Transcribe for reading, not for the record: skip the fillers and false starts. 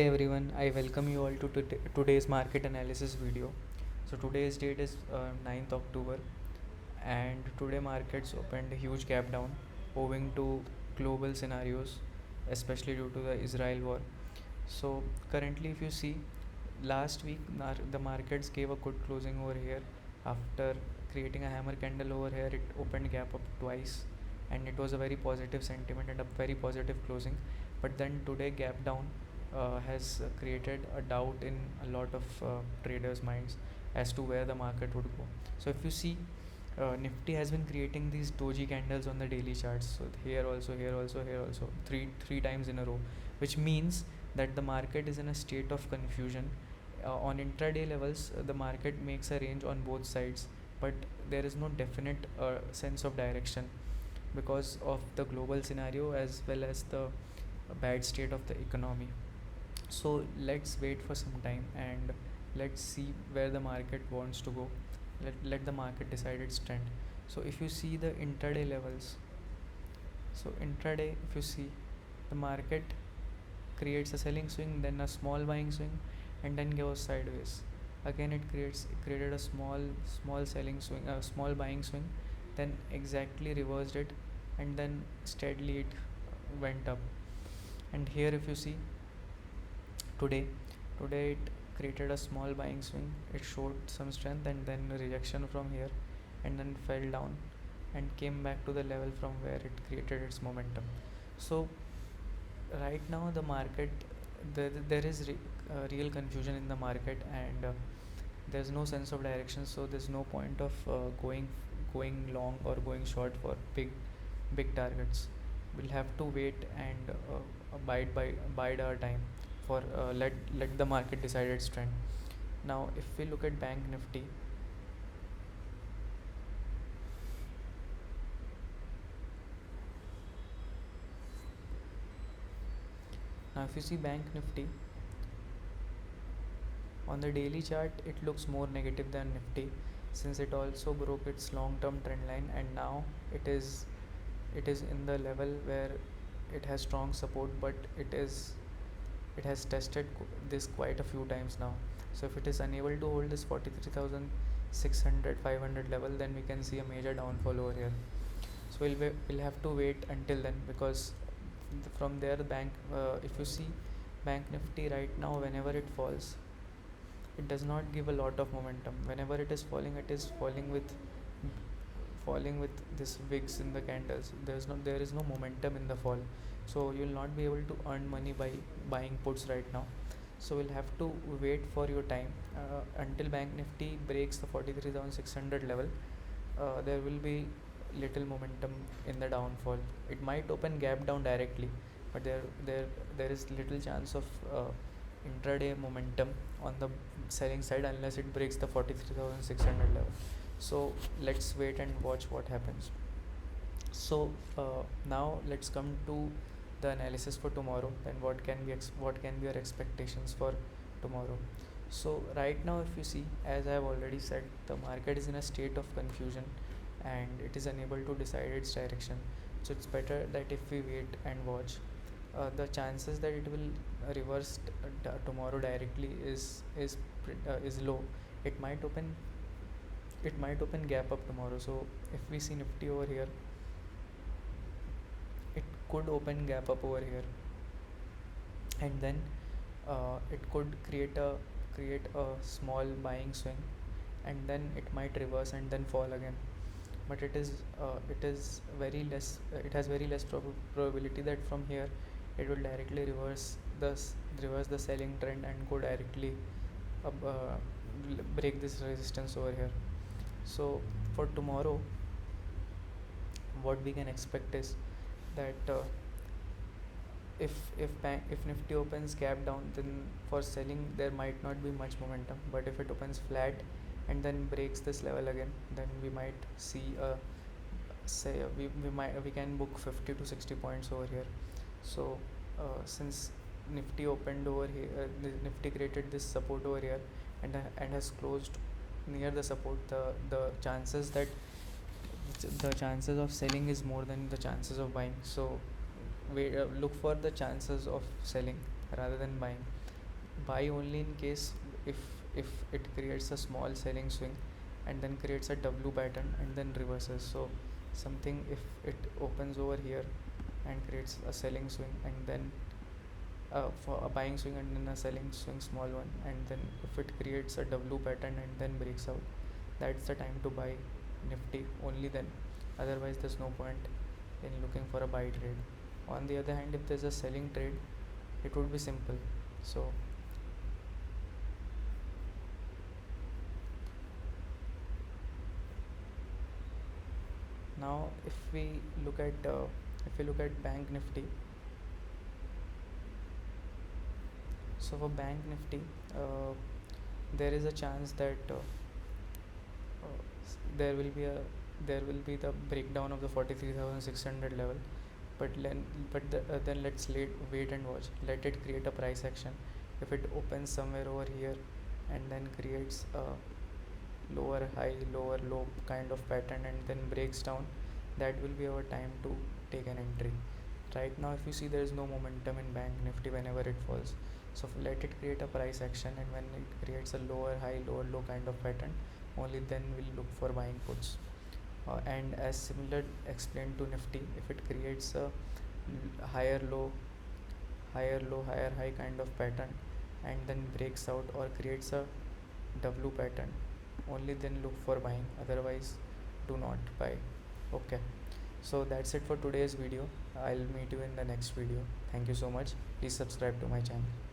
Hey everyone, I welcome you all to today's market analysis video. So today's date is 9th October, and today markets opened a huge gap down owing to global scenarios, especially due to the Israel war. So currently if you see, last week the markets gave a good closing over here. After creating a hammer candle over here, it opened gap up twice, and it was a very positive sentiment and a very positive closing. But then today gap down has created a doubt in a lot of traders' minds as to where the market would go. So if you see, Nifty has been creating these doji candles on the daily charts. So here also, here also, here also, three times in a row, which means that the market is in a state of confusion. On intraday levels, the market makes a range on both sides, but there is no definite sense of direction because of the global scenario as well as the bad state of the economy. So let's wait for some time and let's see where the market wants to go. Let the market decide its trend. So if you see the intraday levels, so intraday, if you see, the market creates a selling swing, then a small buying swing, and then goes sideways. Again, it created a small selling swing, a small buying swing, then exactly reversed it, and then steadily it went up. And here, if you see, today today it created a small buying swing. It showed some strength and then rejection from here, and then fell down and came back to the level from where it created its momentum. So right now the market, there is real confusion in the market, and there's no sense of direction, so there's no point of going long or going short for big targets. We'll have to wait and bide our time for let the market decide its trend. Now if we look at bank nifty, now if you see bank nifty on the daily chart, it looks more negative than nifty, since it also broke its long term trend line, and now it is in the level where it has strong support, but it has tested this quite a few times now. So if it is unable to hold this 43,600 500 level, then we can see a major downfall over here. So we'll have to wait until then, because from there the bank, if you see bank nifty right now, whenever it falls, it does not give a lot of momentum. Whenever it is falling, it is falling with this wigs in the candles. There is no momentum in the fall, so you will not be able to earn money by buying puts right now. So we'll have to wait for your time until bank nifty breaks the 43,600 level. There will be little momentum in the downfall. It might open gap down directly, but there is little chance of intraday momentum on the selling side unless it breaks the 43,600 level. So let's wait and watch what happens. So now let's come to the analysis for tomorrow. Then what can be our expectations for tomorrow? So right now, if you see, as I have already said, the market is in a state of confusion and it is unable to decide its direction. So it's better that if we wait and watch. The chances that it will reverse tomorrow directly is low. It might open gap up tomorrow. So if we see nifty over here, it could open gap up over here, and then it could create a small buying swing, and then it might reverse and then fall again. But it is very less, it has very less probability that from here it will directly reverse the selling trend and go directly break this resistance over here. So for tomorrow, what we can expect is that if nifty opens gap down, then for selling there might not be much momentum. But if it opens flat and then breaks this level again, then we might see a say we can book 50 to 60 points over here. So since nifty opened over here, nifty created this support over here, and has closed near the support, the chances of selling is more than the chances of buying. So we look for the chances of selling rather than buying. buy only in case if if it creates a small selling swing and then creates a W pattern and then reverses. So something, if it opens over here and creates a selling swing and then for a buying swing and then a selling swing, small one, and then if it creates a W pattern and then breaks out, that's the time to buy Nifty, only then. Otherwise there's no point in looking for a buy trade. On the other hand, if there's a selling trade, it would be simple. So now if we look at Bank Nifty. So for Bank Nifty, uh, there is a chance that there will be a there will be the breakdown of the 43,600 level, but then let's wait and watch. Let it create a price action. If it opens somewhere over here and then creates a lower high lower low kind of pattern and then breaks down, that will be our time to take an entry. Right now if you see, there is no momentum in Bank Nifty whenever it falls. So let it create a price action, and when it creates a lower high lower low kind of pattern, only then we'll look for buying puts. And as similar explained to Nifty, if it creates a higher low higher high kind of pattern and then breaks out or creates a W pattern, only then look for buying. Otherwise do not buy. Okay, so that's it for today's video. I'll meet you in the next video. Thank you so much. Please subscribe to my channel.